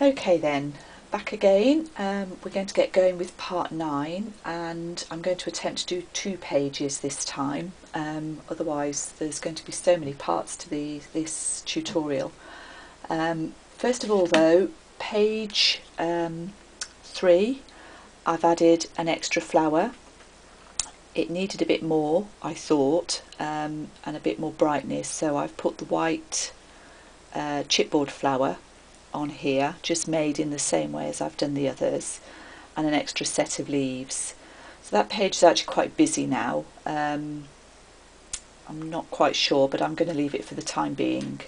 Okay then, back again. We're going to get going with part 9, and I'm going to attempt to do 2 pages this time, otherwise there's going to be so many parts to this tutorial. First of all though, page 3, I've added an extra flower. It needed a bit more, I thought, and a bit more brightness, so I've put the white chipboard flower on here, just made in the same way as I've done the others, and an extra set of leaves. So that page is actually quite busy now. I'm not quite sure, but I'm going to leave it for the time being.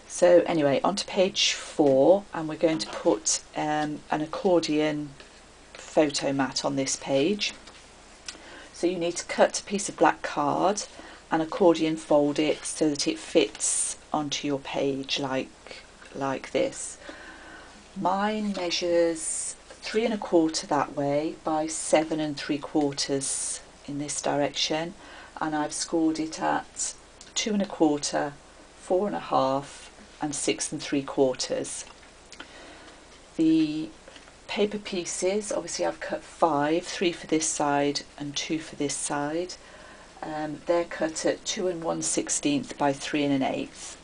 So anyway, on to page 4, and we're going to put an accordion photo mat on this page. So you need to cut a piece of black card and accordion fold it so that it fits onto your page like this. Mine measures 3 1/4 that way by 7 3/4 in this direction, and I've scored it at 2 1/4, 4 1/2 and 6 3/4. The paper pieces, obviously I've cut 5, 3 for this side and 2 for this side. They're cut at 2 1/16 by 3 1/8.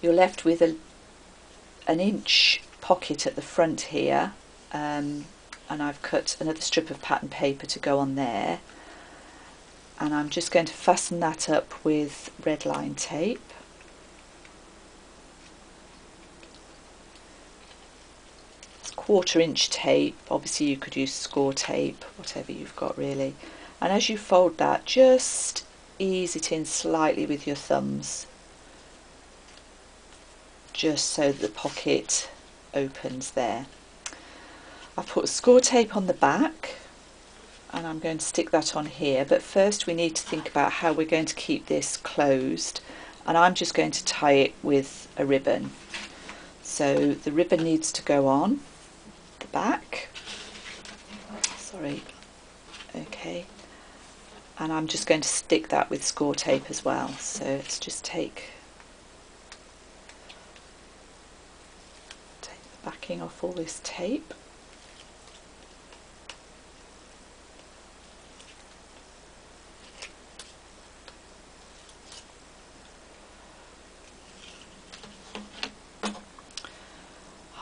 You're left with an inch pocket at the front here, and I've cut another strip of pattern paper to go on there, and I'm just going to fasten that up with red line tape. It's 1/4 inch tape, obviously you could use score tape, whatever you've got really, and as you fold that, just ease it in slightly with your thumbs, just so that the pocket opens there. I've put score tape on the back, and I'm going to stick that on here, but first we need to think about how we're going to keep this closed, and I'm just going to tie it with a ribbon. So the ribbon needs to go on the back, okay, and I'm just going to stick that with score tape as well. So let's just take the backing off all this tape.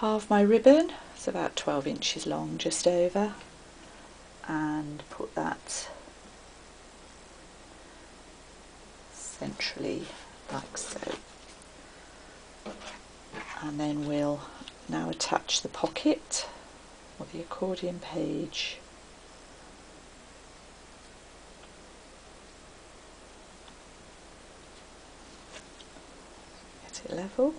Halve my ribbon, it's about 12 inches long, just over, and put that centrally like so. And then we'll now attach the pocket or the accordion page. Get it level.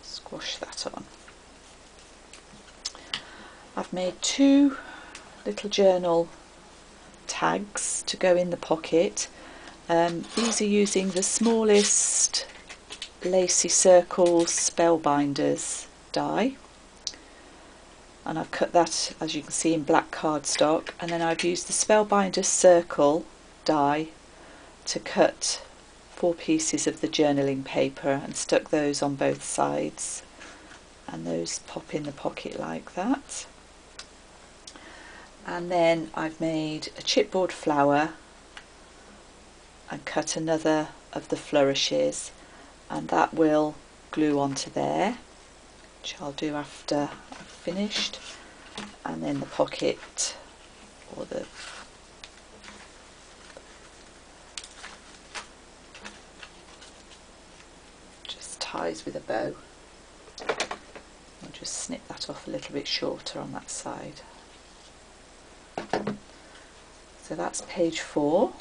Squash that on. I've made 2 little journal tags to go in the pocket. These are using the smallest Lacy Circles Spellbinders die, and I've cut that, as you can see, in black cardstock, and then I've used the Spellbinders Circle die to cut 4 pieces of the journaling paper and stuck those on both sides, and those pop in the pocket like that. And then I've made a chipboard flower and cut another of the flourishes, and that will glue onto there, which I'll do after I've finished, and then the pocket, or the ties with a bow. I'll just snip that off a little bit shorter on that side. So that's page 4.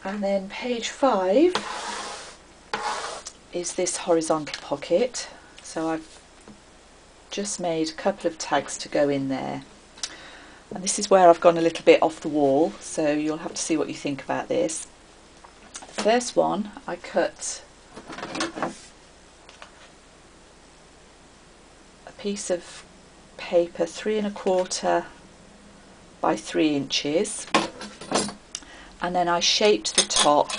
And then page 5 is this horizontal pocket. So I've just made a couple of tags to go in there. And this is where I've gone a little bit off the wall, so you'll have to see what you think about this. The first one, I cut a piece of paper 3 1/4 by 3 inches, and then I shaped the top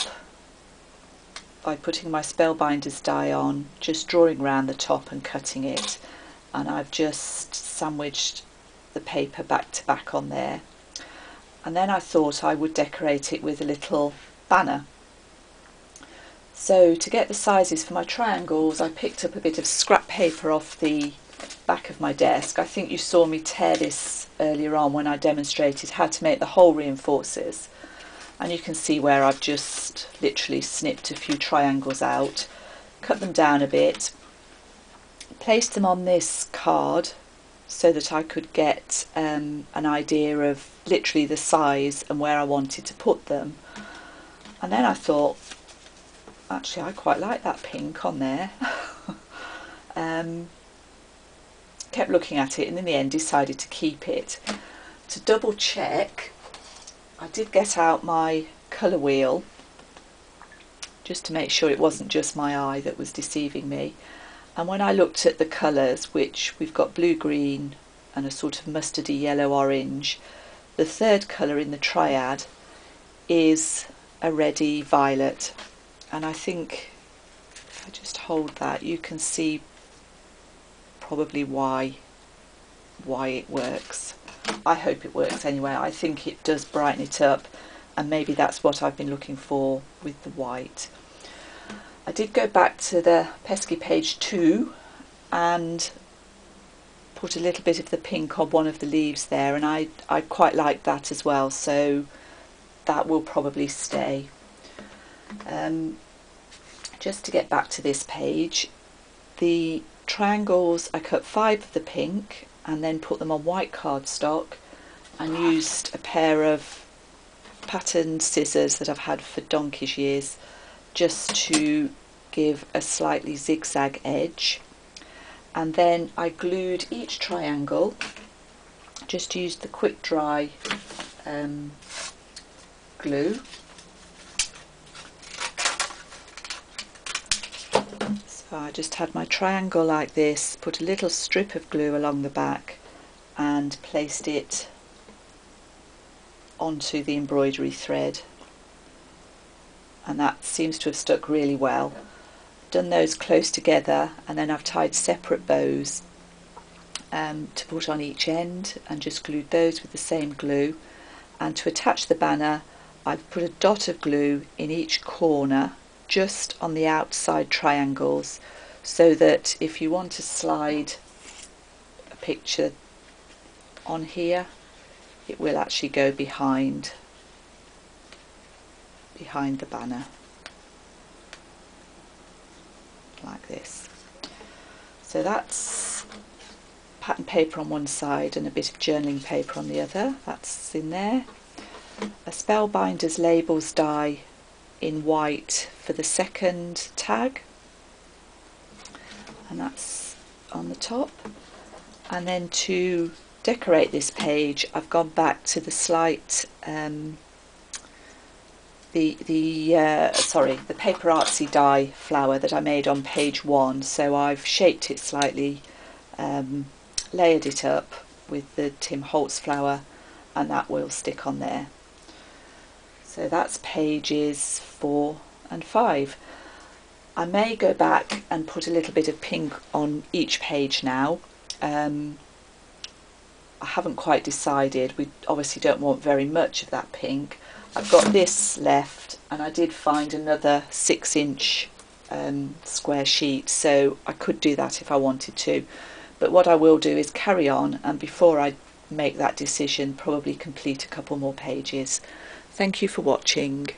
by putting my Spellbinders die on, just drawing around the top and cutting it, and I've just sandwiched the paper back to back on there. And then I thought I would decorate it with a little banner. So to get the sizes for my triangles, I picked up a bit of scrap paper off the back of my desk. I think you saw me tear this earlier on when I demonstrated how to make the hole reinforcers, and you can see where I've just literally snipped a few triangles out, cut them down a bit, placed them on this card so that I could get an idea of literally the size and where I wanted to put them. And then I thought, actually I quite like that pink on there. Kept looking at it and in the end decided to keep it. To double check, I did get out my colour wheel just to make sure it wasn't just my eye that was deceiving me. And when I looked at the colours, which we've got blue green and a sort of mustardy yellow orange, the third colour in the triad is a reddy violet, and I think if I just hold that you can see probably why it works. I hope it works anyway. I think it does brighten it up, and maybe that's what I've been looking for with the white. I did go back to the pesky page 2 and put a little bit of the pink on one of the leaves there, and I quite like that as well, so that will probably stay. Just to get back to this page, the triangles, I cut 5 of the pink and then put them on white cardstock and used a pair of patterned scissors that I've had for donkey's years just to give a slightly zigzag edge. And then I glued each triangle, just used the quick dry glue. So I just had my triangle like this, put a little strip of glue along the back and placed it onto the embroidery thread, and that seems to have stuck really well. Done those close together, and then I've tied separate bows to put on each end and just glued those with the same glue. And to attach the banner, I've put a dot of glue in each corner just on the outside triangles, so that if you want to slide a picture on here, it will actually go behind the banner like this. So that's pattern paper on one side and a bit of journaling paper on the other. That's in there. A Spellbinders labels die in white for the second tag, and that's on the top. And then to decorate this page, I've gone back to the slight the Paper Artsy die flower that I made on page 1. So I've shaped it slightly, layered it up with the Tim Holtz flower, and that will stick on there. So that's pages 4 and 5. I may go back and put a little bit of pink on each page now. I haven't quite decided. We obviously don't want very much of that pink. I've got this left, and I did find another 6-inch square sheet, so I could do that if I wanted to. But what I will do is carry on, and before I make that decision, probably complete a couple more pages. Thank you for watching.